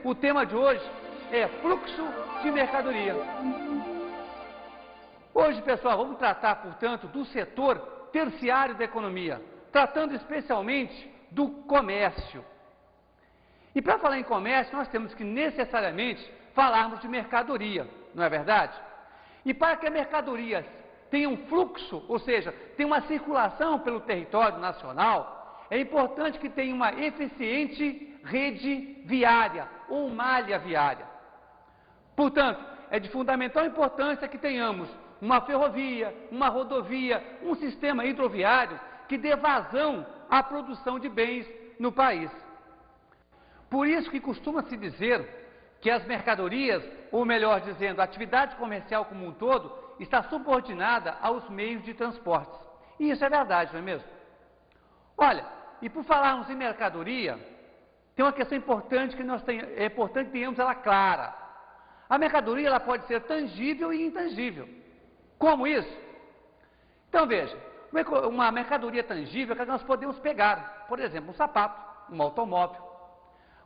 O tema de hoje é fluxo de mercadoria. Hoje, pessoal, vamos tratar, portanto, do setor terciário da economia, tratando especialmente do comércio. E para falar em comércio, nós temos que necessariamente falarmos de mercadoria, não é verdade? E para que a mercadoria tenha um fluxo, ou seja, tenha uma circulação pelo território nacional, é importante que tenha uma eficiente rede viária ou malha viária. Portanto, é de fundamental importância que tenhamos uma ferrovia, uma rodovia, um sistema hidroviário que dê vazão à produção de bens no país. Por isso que costuma-se dizer que as mercadorias, ou melhor dizendo, a atividade comercial como um todo, está subordinada aos meios de transportes. E isso é verdade, não é mesmo? Olha, e por falarmos em mercadoria, tem uma questão importante que é importante que tenhamos ela clara. A mercadoria ela pode ser tangível e intangível. Como isso? Então veja, uma mercadoria tangível é que nós podemos pegar, por exemplo, um sapato, um automóvel.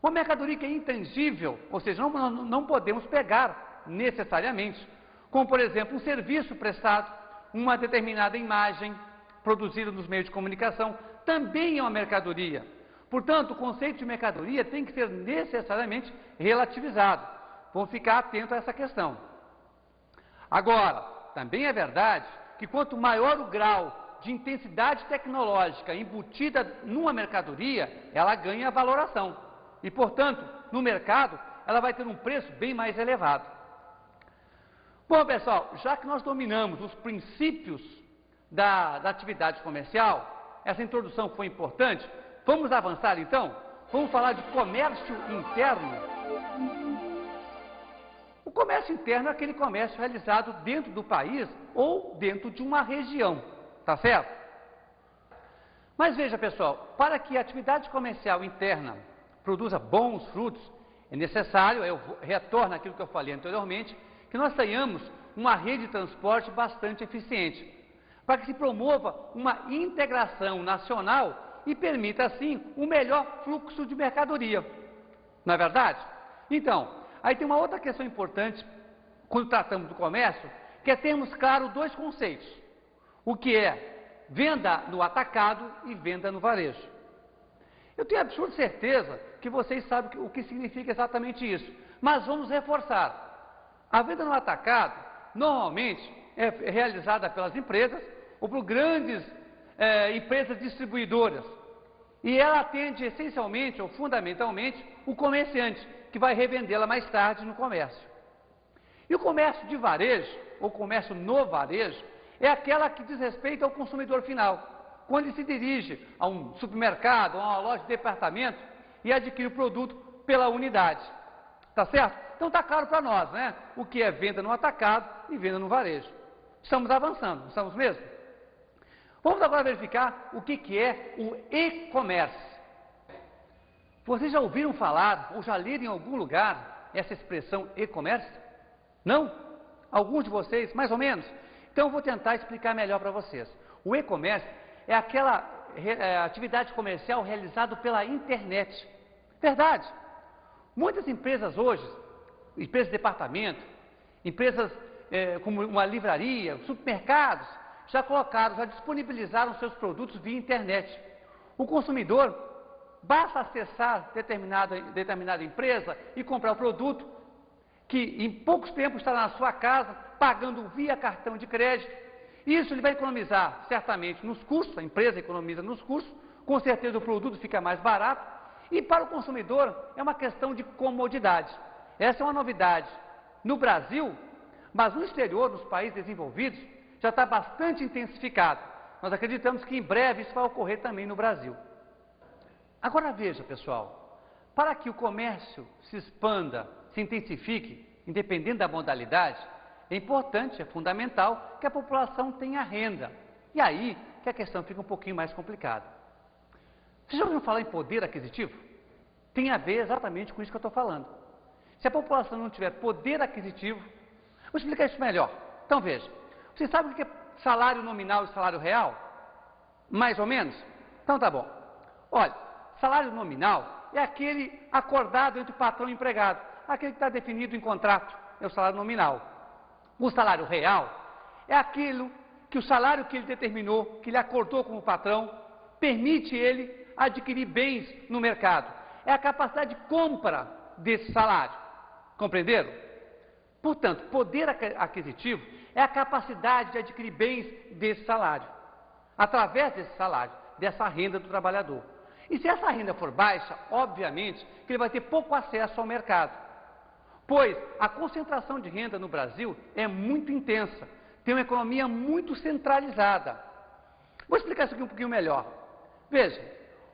Uma mercadoria que é intangível, ou seja, não podemos pegar necessariamente, como por exemplo um serviço prestado, uma determinada imagem produzida nos meios de comunicação, também é uma mercadoria. Portanto, o conceito de mercadoria tem que ser necessariamente relativizado. Vamos ficar atentos a essa questão. Agora, também é verdade que quanto maior o grau de intensidade tecnológica embutida numa mercadoria, ela ganha valoração. E, portanto, no mercado, ela vai ter um preço bem mais elevado. Bom, pessoal, já que nós dominamos os princípios da atividade comercial, essa introdução foi importante, vamos avançar então? Vamos falar de comércio interno. O comércio interno é aquele comércio realizado dentro do país ou dentro de uma região, tá certo? Mas veja, pessoal, para que a atividade comercial interna produza bons frutos, é necessário, eu retorno àquilo que eu falei anteriormente, que nós tenhamos uma rede de transporte bastante eficiente, para que se promova uma integração nacional e permita, assim, um melhor fluxo de mercadoria. Não é verdade? Então, aí tem uma outra questão importante, quando tratamos do comércio, que é termos claro dois conceitos. O que é venda no atacado e venda no varejo. Eu tenho absoluta certeza que vocês sabem o que significa exatamente isso, mas vamos reforçar. A venda no atacado, normalmente, é realizada pelas empresas ou por grandes empresas distribuidoras. E ela atende essencialmente ou fundamentalmente o comerciante, que vai revendê-la mais tarde no comércio. E o comércio de varejo, ou comércio no varejo, é aquela que diz respeito ao consumidor final, quando ele se dirige a um supermercado, a uma loja de departamento e adquire o produto pela unidade. Tá certo? Então está claro para nós, né? O que é venda no atacado e venda no varejo. Estamos avançando, não estamos mesmo? Vamos agora verificar o que é o e-commerce. Vocês já ouviram falar ou já leram em algum lugar essa expressão e-commerce? Não? Alguns de vocês, mais ou menos? Então eu vou tentar explicar melhor para vocês. O e-commerce é aquela atividade comercial realizada pela internet. Verdade. Muitas empresas hoje, empresas de departamento, empresas como uma livraria, supermercados, já disponibilizaram seus produtos via internet. O consumidor basta acessar determinada empresa e comprar o produto, que em poucos tempos estará na sua casa, pagando via cartão de crédito. Isso ele vai economizar certamente nos custos, a empresa economiza nos custos, com certeza o produto fica mais barato, e para o consumidor é uma questão de comodidade. Essa é uma novidade no Brasil, mas no exterior, nos países desenvolvidos, já está bastante intensificado. Nós acreditamos que em breve isso vai ocorrer também no Brasil. Agora veja, pessoal, para que o comércio se expanda, se intensifique, independente da modalidade, é importante, é fundamental que a população tenha renda. E aí que a questão fica um pouquinho mais complicada. Vocês já ouviram falar em poder aquisitivo? Tem a ver exatamente com isso que eu estou falando. Se a população não tiver poder aquisitivo, vou explicar isso melhor. Então veja, vocês sabem o que é salário nominal e salário real? Mais ou menos? Então tá bom. Olha, salário nominal é aquele acordado entre o patrão e o empregado, aquele que está definido em contrato, é o salário nominal. O salário real é aquilo que o salário que ele determinou, que ele acordou com o patrão, permite ele adquirir bens no mercado. É a capacidade de compra desse salário. Compreenderam? Portanto, poder aquisitivo é a capacidade de adquirir bens desse salário, através desse salário, dessa renda do trabalhador. E se essa renda for baixa, obviamente que ele vai ter pouco acesso ao mercado, pois a concentração de renda no Brasil é muito intensa, tem uma economia muito centralizada. Vou explicar isso aqui um pouquinho melhor. Veja,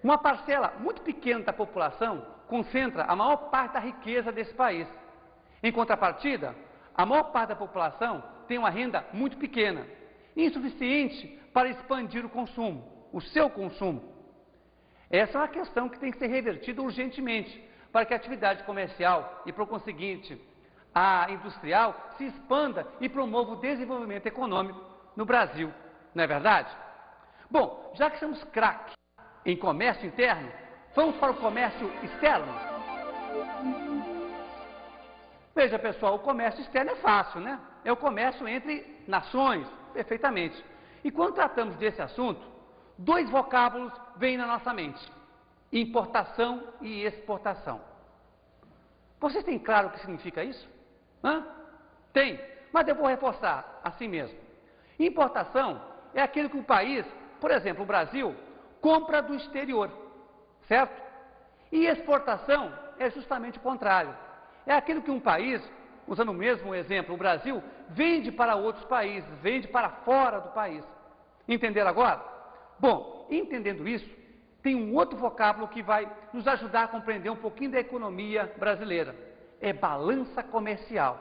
uma parcela muito pequena da população concentra a maior parte da riqueza desse país. Em contrapartida, a maior parte da população tem uma renda muito pequena, insuficiente para expandir o consumo, o seu consumo. Essa é uma questão que tem que ser revertida urgentemente, para que a atividade comercial e, por conseguinte, a industrial se expanda e promova o desenvolvimento econômico no Brasil. Não é verdade? Bom, já que somos craques em comércio interno, vamos para o comércio externo? Veja, pessoal, o comércio externo é fácil, né? É o comércio entre nações, perfeitamente. E quando tratamos desse assunto, dois vocábulos vêm na nossa mente: importação e exportação. Vocês têm claro o que significa isso? Hã? Tem, mas eu vou reforçar assim mesmo. Importação é aquilo que o país, por exemplo, o Brasil, compra do exterior, certo? E exportação é justamente o contrário. É aquilo que um país, usando o mesmo exemplo, o Brasil, vende para outros países, vende para fora do país. Entenderam agora? Bom, entendendo isso, tem um outro vocábulo que vai nos ajudar a compreender um pouquinho da economia brasileira. É balança comercial.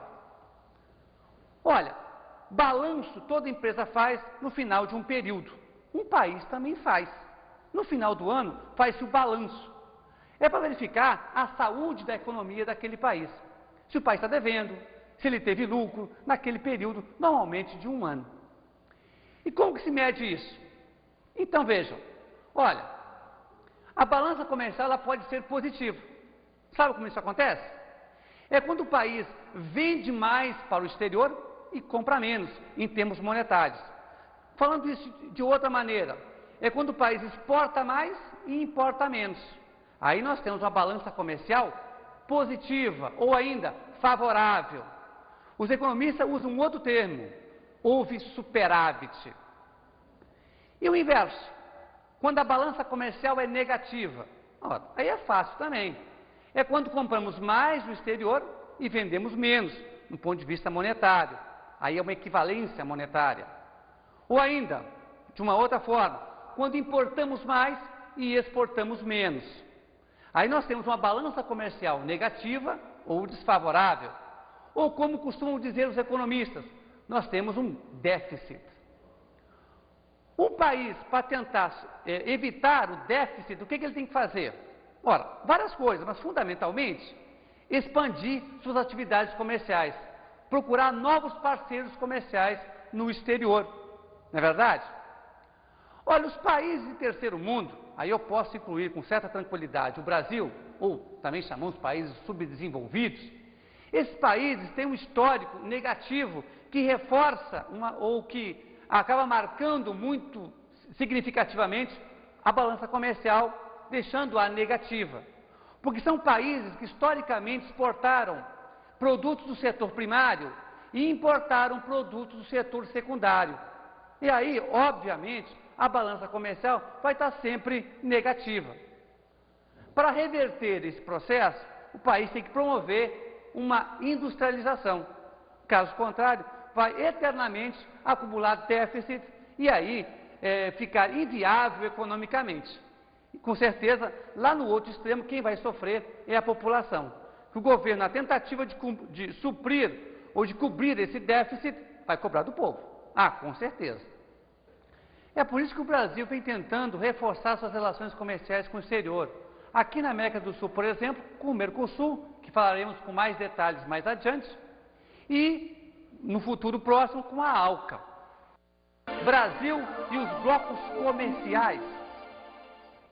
Olha, balanço toda empresa faz no final de um período. Um país também faz. No final do ano, faz-se o balanço. É para verificar a saúde da economia daquele país. Se o país está devendo, se ele teve lucro naquele período, normalmente de um ano. E como que se mede isso? Então vejam, olha, a balança comercial ela pode ser positiva. Sabe como isso acontece? É quando o país vende mais para o exterior e compra menos, em termos monetários. Falando isso de outra maneira, é quando o país exporta mais e importa menos. Aí nós temos uma balança comercial positiva, ou ainda favorável. Os economistas usam um outro termo: houve superávit. E o inverso, quando a balança comercial é negativa, ora, aí é fácil também. É quando compramos mais no exterior e vendemos menos, do ponto de vista monetário. Aí é uma equivalência monetária. Ou ainda, de uma outra forma, quando importamos mais e exportamos menos. Aí nós temos uma balança comercial negativa ou desfavorável. Ou como costumam dizer os economistas, nós temos um déficit. Um país, para tentar evitar o déficit, o que ele tem que fazer? Ora, várias coisas, mas fundamentalmente, expandir suas atividades comerciais, procurar novos parceiros comerciais no exterior, não é verdade? Olha, os países de terceiro mundo, aí eu posso incluir com certa tranquilidade o Brasil, ou também chamamos países subdesenvolvidos, esses países têm um histórico negativo que reforça ou que acaba marcando muito significativamente a balança comercial, deixando-a negativa. Porque são países que historicamente exportaram produtos do setor primário e importaram produtos do setor secundário. E aí, obviamente, a balança comercial vai estar sempre negativa. Para reverter esse processo, o país tem que promover uma industrialização. Caso contrário, vai eternamente acumular déficit e aí ficar inviável economicamente. E, com certeza, lá no outro extremo, quem vai sofrer é a população. O governo, na tentativa de suprir ou de cobrir esse déficit, vai cobrar do povo. Ah, com certeza. É por isso que o Brasil vem tentando reforçar suas relações comerciais com o exterior. Aqui na América do Sul, por exemplo, com o Mercosul, que falaremos com mais detalhes mais adiante, e no futuro próximo com a ALCA. Brasil e os blocos comerciais.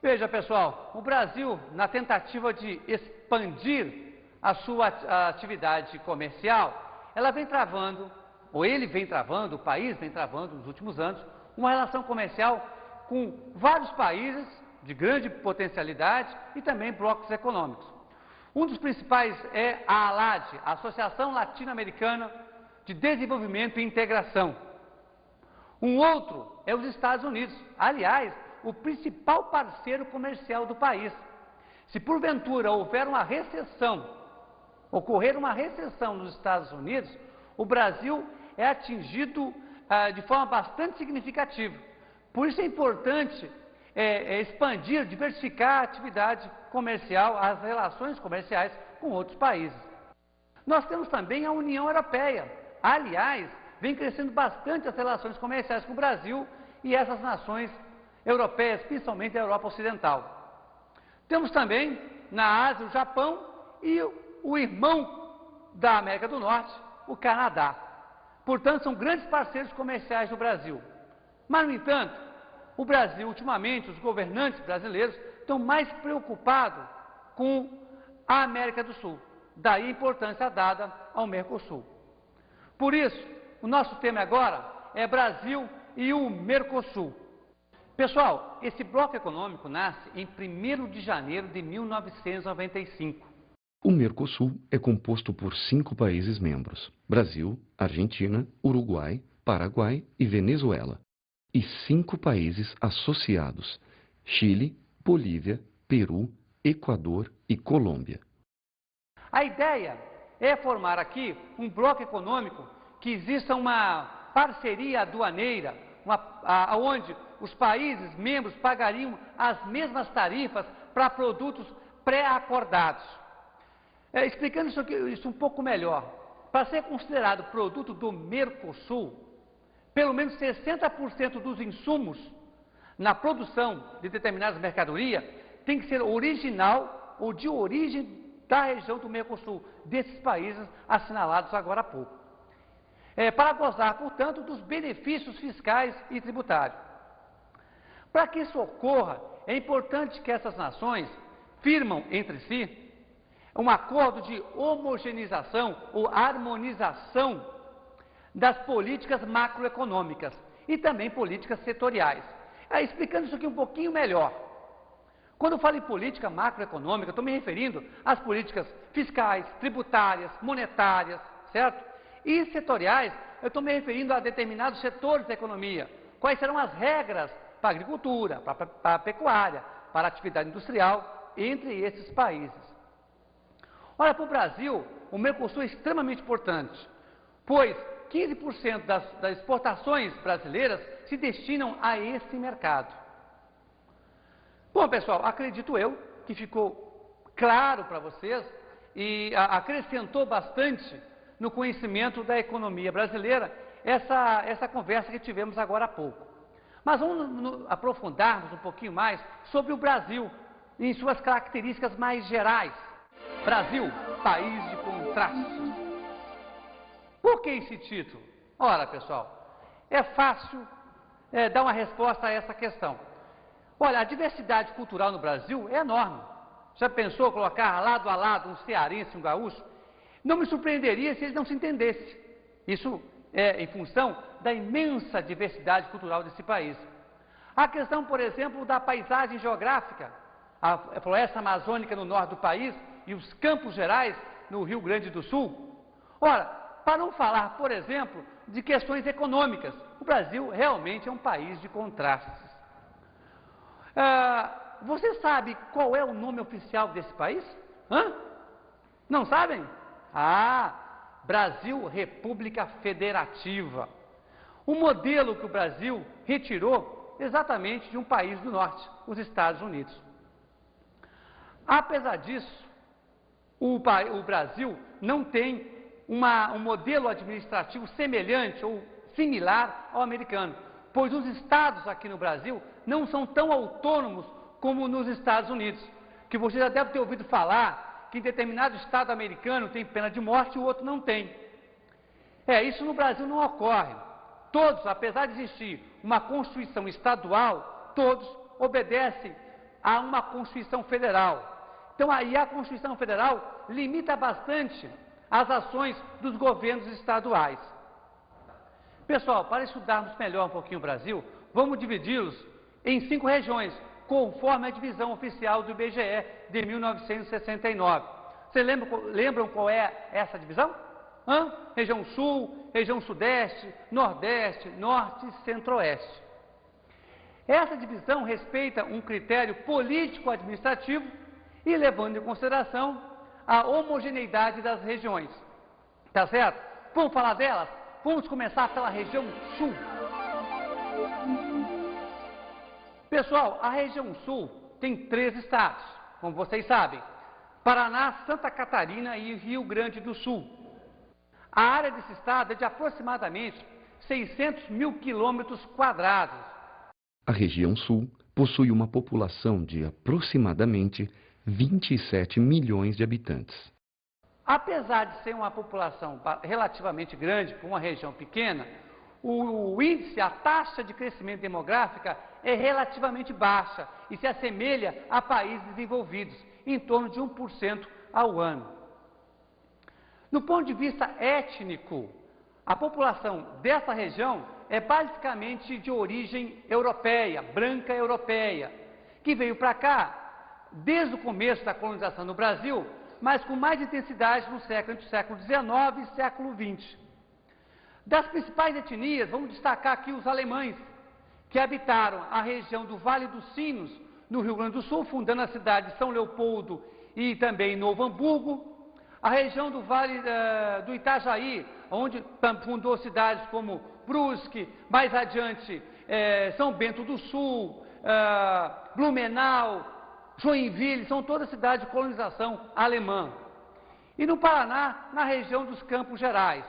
Veja, pessoal, o Brasil, na tentativa de expandir a sua atividade comercial, ela vem travando, ou ele vem travando, o país vem travando nos últimos anos, uma relação comercial com vários países de grande potencialidade e também blocos econômicos. Um dos principais é a ALAD, a Associação Latino-Americana de Desenvolvimento e Integração. Um outro é os Estados Unidos, aliás, o principal parceiro comercial do país. Se porventura ocorrer uma recessão nos Estados Unidos, o Brasil é atingido de forma bastante significativa. Por isso é importante expandir, diversificar a atividade comercial, as relações comerciais com outros países. Nós temos também a União Europeia. Aliás, vem crescendo bastante as relações comerciais com o Brasil e essas nações europeias, principalmente a Europa Ocidental. Temos também na Ásia o Japão e o irmão da América do Norte, o Canadá. Portanto, são grandes parceiros comerciais do Brasil. Mas, no entanto, o Brasil, ultimamente, os governantes brasileiros estão mais preocupados com a América do Sul. Daí a importância dada ao Mercosul. Por isso, o nosso tema agora é Brasil e o Mercosul. Pessoal, esse bloco econômico nasce em 1º de janeiro de 1995. O Mercosul é composto por 5 países membros: Brasil, Argentina, Uruguai, Paraguai e Venezuela. E 5 países associados: Chile, Bolívia, Peru, Equador e Colômbia. A ideia é formar aqui um bloco econômico que exista uma parceria aduaneira, onde os países membros pagariam as mesmas tarifas para produtos pré-acordados. Explicando isso um pouco melhor, para ser considerado produto do Mercosul, pelo menos 60% dos insumos na produção de determinadas mercadorias tem que ser original ou de origem da região do Mercosul, desses países assinalados agora há pouco. Para gozar, portanto, dos benefícios fiscais e tributários. Para que isso ocorra, é importante que essas nações firmam entre si um acordo de homogeneização ou harmonização das políticas macroeconômicas e também políticas setoriais. Explicando isso aqui um pouquinho melhor. Quando eu falo em política macroeconômica, estou me referindo às políticas fiscais, tributárias, monetárias, certo? E setoriais, eu estou me referindo a determinados setores da economia. Quais serão as regras para a agricultura, para a pecuária, para a atividade industrial, entre esses países. Olha, para o Brasil, o Mercosul é extremamente importante, pois 15% das exportações brasileiras se destinam a esse mercado. Bom, pessoal, acredito eu que ficou claro para vocês e acrescentou bastante no conhecimento da economia brasileira essa conversa que tivemos agora há pouco. Mas vamos aprofundarmos um pouquinho mais sobre o Brasil, em suas características mais gerais. Brasil, país de contrastes. Por que esse título? Ora, pessoal, é fácil dar uma resposta a essa questão. Olha, a diversidade cultural no Brasil é enorme. Já pensou colocar lado a lado um cearense e um gaúcho? Não me surpreenderia se eles não se entendessem. Isso é em função da imensa diversidade cultural desse país. A questão, por exemplo, da paisagem geográfica, a floresta amazônica no norte do país e os Campos Gerais no Rio Grande do Sul. Ora, para não falar, por exemplo, de questões econômicas, o Brasil realmente é um país de contrastes. Você sabe qual é o nome oficial desse país? Não sabem? Brasil República Federativa. O modelo que o Brasil retirou exatamente de um país do norte, os Estados Unidos. Apesar disso, o Brasil não tem um modelo administrativo semelhante ou similar ao americano, pois os estados aqui no Brasil não são tão autônomos como nos Estados Unidos, que você já deve ter ouvido falar que em determinado estado americano tem pena de morte e o outro não tem. Isso no Brasil não ocorre. Todos, apesar de existir uma Constituição estadual, todos obedecem a uma Constituição federal. Então aí a Constituição Federal limita bastante as ações dos governos estaduais. Pessoal, para estudarmos melhor um pouquinho o Brasil, vamos dividi-los em 5 regiões, conforme a divisão oficial do IBGE de 1969. Vocês lembram qual é essa divisão? Região Sul, região Sudeste, Nordeste, Norte e Centro-Oeste. Essa divisão respeita um critério político-administrativo e levando em consideração a homogeneidade das regiões. Tá certo? Vamos falar delas? Vamos começar pela região Sul. Pessoal, a região Sul tem 3 estados, como vocês sabem: Paraná, Santa Catarina e Rio Grande do Sul. A área desse estado é de aproximadamente 600 mil quilômetros quadrados. A região Sul possui uma população de aproximadamente 27 milhões de habitantes. Apesar de ser uma população relativamente grande para uma região pequena, o índice, a taxa de crescimento demográfica é relativamente baixa e se assemelha a países desenvolvidos, em torno de 1% ao ano. No ponto de vista étnico, a população dessa região é basicamente de origem europeia, branca europeia, que veio para cá desde o começo da colonização no Brasil, mas com mais intensidade entre o século XIX e século XX. Das principais etnias, vamos destacar aqui os alemães, que habitaram a região do Vale dos Sinos, no Rio Grande do Sul, fundando a cidade de São Leopoldo e também Novo Hamburgo. A região do Vale do Itajaí, onde fundou cidades como Brusque, mais adiante São Bento do Sul, Blumenau, Joinville, são todas cidades de colonização alemã. E no Paraná, na região dos Campos Gerais.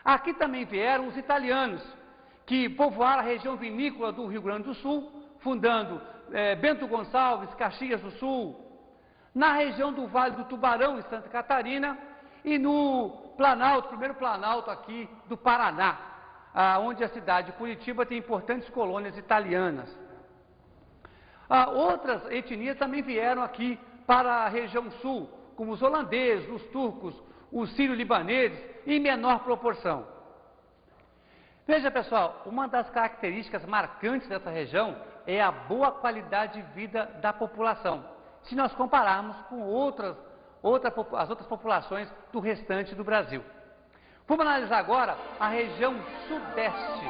Aqui também vieram os italianos, que povoaram a região vinícola do Rio Grande do Sul, fundando Bento Gonçalves, Caxias do Sul, na região do Vale do Tubarão, em Santa Catarina, e no Planalto, primeiro Planalto aqui do Paraná, onde a cidade de Curitiba tem importantes colônias italianas. Outras etnias também vieram aqui para a região sul, como os holandeses, os turcos, os sírio-libaneses, em menor proporção. Veja, pessoal, uma das características marcantes dessa região é a boa qualidade de vida da população, se nós compararmos com as outras populações do restante do Brasil. Vamos analisar agora a região Sudeste.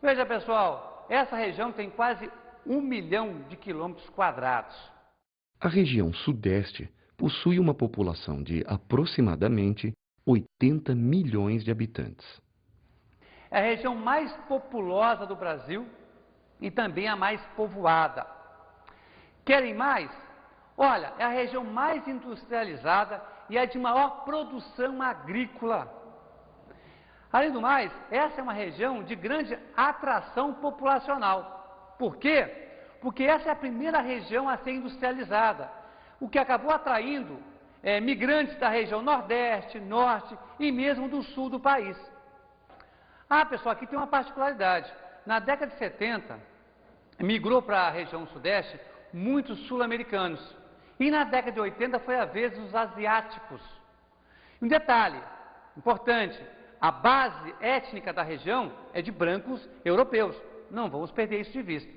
Veja, pessoal, essa região tem quase 1 milhão de quilômetros quadrados. A região Sudeste possui uma população de aproximadamente 80 milhões de habitantes. É a região mais populosa do Brasil e também a mais povoada. Querem mais? Olha, é a região mais industrializada e é de maior produção agrícola. Além do mais, essa é uma região de grande atração populacional. Por quê? Porque essa é a primeira região a ser industrializada, o que acabou atraindo migrantes da região Nordeste, Norte e mesmo do Sul do país. Ah, pessoal, aqui tem uma particularidade. Na década de 70, migrou para a região Sudeste muitos sul-americanos. E na década de 80 foi a vez dos asiáticos. Um detalhe importante, a base étnica da região é de brancos europeus. Não vamos perder isso de vista.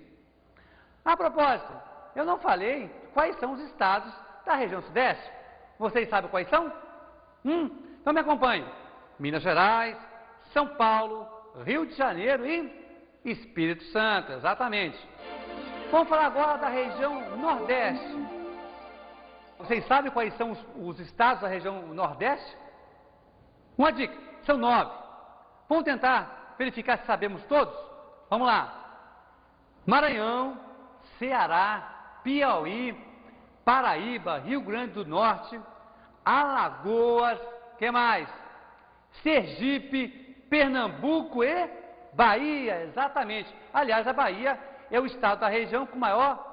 A propósito, eu não falei quais são os estados da região Sudeste. Vocês sabem quais são? Então me acompanhem. Minas Gerais, São Paulo, Rio de Janeiro e Espírito Santo, exatamente. Vamos falar agora da região Nordeste. Vocês sabem quais são os estados da região Nordeste? Uma dica, são 9. Vamos tentar verificar se sabemos todos? Vamos lá. Maranhão, Ceará, Piauí, Paraíba, Rio Grande do Norte, Alagoas, que mais? Sergipe, Pernambuco e Bahia, exatamente. Aliás, a Bahia é o estado da região com maior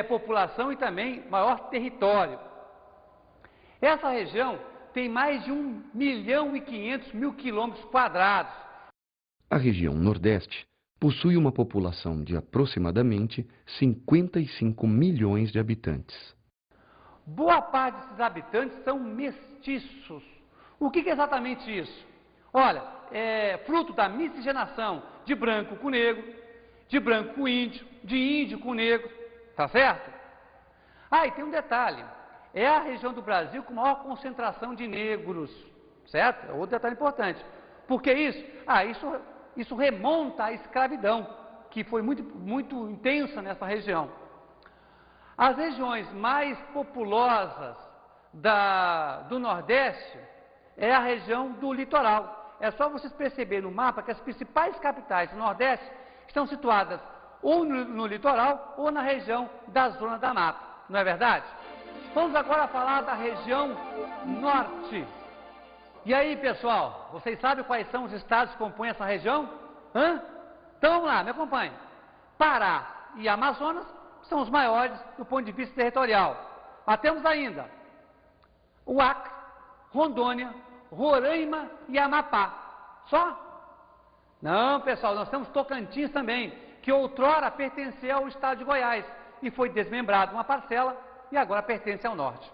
população e também maior território. Essa região tem mais de 1 milhão e 500 mil quilômetros quadrados. A região Nordeste possui uma população de aproximadamente 55 milhões de habitantes. Boa parte desses habitantes são mestiços. O que é exatamente isso? Olha, é fruto da miscigenação de branco com negro, de branco com índio, de índio com negro, tá certo? Ah, e tem um detalhe, é a região do Brasil com maior concentração de negros, certo? É outro detalhe importante. Por que isso? Ah, isso remonta à escravidão, que foi muito intensa nessa região. As regiões mais populosas do Nordeste é a região do litoral. É só vocês perceberem no mapa que as principais capitais do Nordeste estão situadas ou no litoral ou na região da Zona da Mata. Não é verdade? Vamos agora falar da região Norte. E aí, pessoal, vocês sabem quais são os estados que compõem essa região? Então vamos lá, me acompanhem. Pará e Amazonas são os maiores do ponto de vista territorial. Mas temos ainda o Acre, Rondônia, Roraima e Amapá. Só? Não, pessoal, nós temos Tocantins também, que outrora pertencia ao estado de Goiás e foi desmembrado uma parcela e agora pertence ao norte.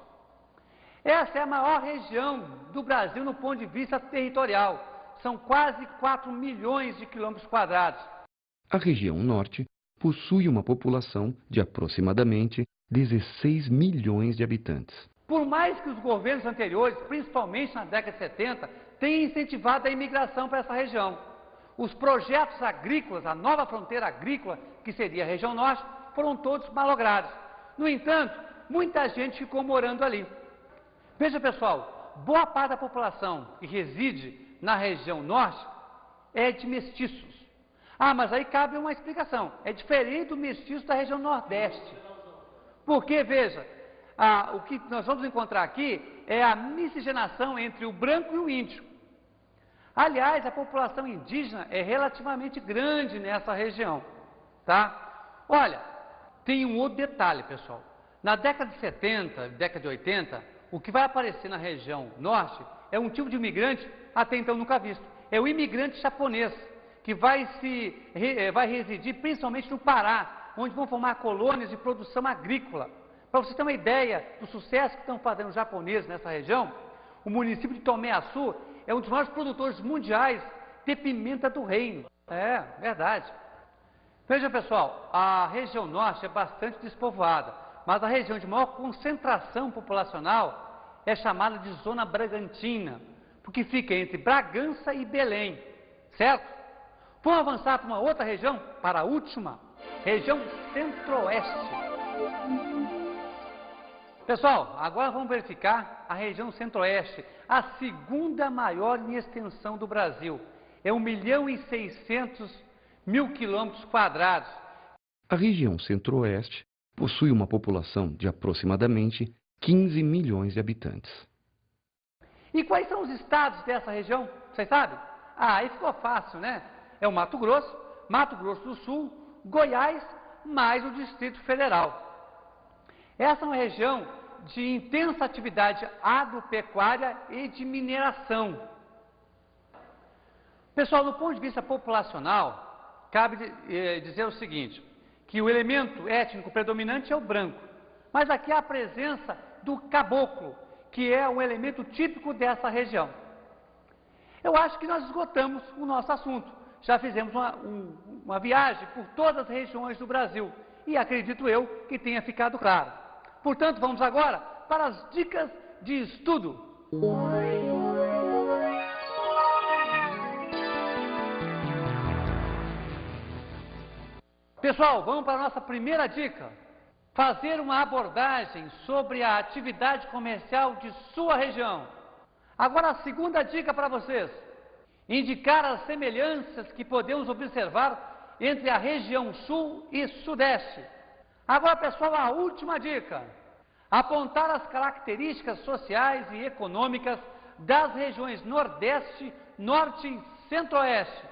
Essa é a maior região do Brasil no ponto de vista territorial. São quase 4 milhões de quilômetros quadrados. A região Norte possui uma população de aproximadamente 16 milhões de habitantes. Por mais que os governos anteriores, principalmente na década de 70, tenham incentivado a imigração para essa região, os projetos agrícolas, a nova fronteira agrícola, que seria a região Norte, foram todos malogrados. No entanto, muita gente ficou morando ali. Veja, pessoal, boa parte da população que reside na região Norte é de mestiços. Ah, mas aí cabe uma explicação. É diferente do mestiço da região Nordeste. Porque, veja, o que nós vamos encontrar aqui é a miscigenação entre o branco e o índio. Aliás, a população indígena é relativamente grande nessa região, tá? Olha, tem um outro detalhe, pessoal. Na década de 70, década de 80, o que vai aparecer na região Norte é um tipo de imigrante até então nunca visto. É o imigrante japonês, que vai residir principalmente no Pará, onde vão formar colônias de produção agrícola. Para você ter uma ideia do sucesso que estão fazendo os japoneses nessa região, o município de Tomé Açu é um dos maiores produtores mundiais de pimenta do reino. É, verdade. Veja, pessoal, a região Norte é bastante despovoada, mas a região de maior concentração populacional é chamada de Zona Bragantina, porque fica entre Bragança e Belém, certo? Vamos avançar para uma outra região, para a última, região Centro-Oeste. Pessoal, agora vamos verificar a região Centro-Oeste, a segunda maior em extensão do Brasil. É 1.600.000 quilômetros quadrados. A região Centro-Oeste possui uma população de aproximadamente 15 milhões de habitantes. E quais são os estados dessa região? Vocês sabem? Aí ficou fácil, né? É o Mato Grosso do Sul, Goiás, mais o Distrito Federal. Essa é uma região de intensa atividade agropecuária e de mineração. Pessoal, do ponto de vista populacional, cabe dizer o seguinte, que o elemento étnico predominante é o branco, mas aqui há a presença do caboclo, que é um elemento típico dessa região. Eu acho que nós esgotamos o nosso assunto. Já fizemos uma viagem por todas as regiões do Brasil e acredito eu que tenha ficado claro. Portanto, vamos agora para as dicas de estudo. Pessoal, vamos para a nossa primeira dica. Fazer uma abordagem sobre a atividade comercial de sua região. Agora a segunda dica para vocês. Indicar as semelhanças que podemos observar entre a região sul e sudeste. Agora, pessoal, a última dica. Apontar as características sociais e econômicas das regiões nordeste, norte e centro-oeste.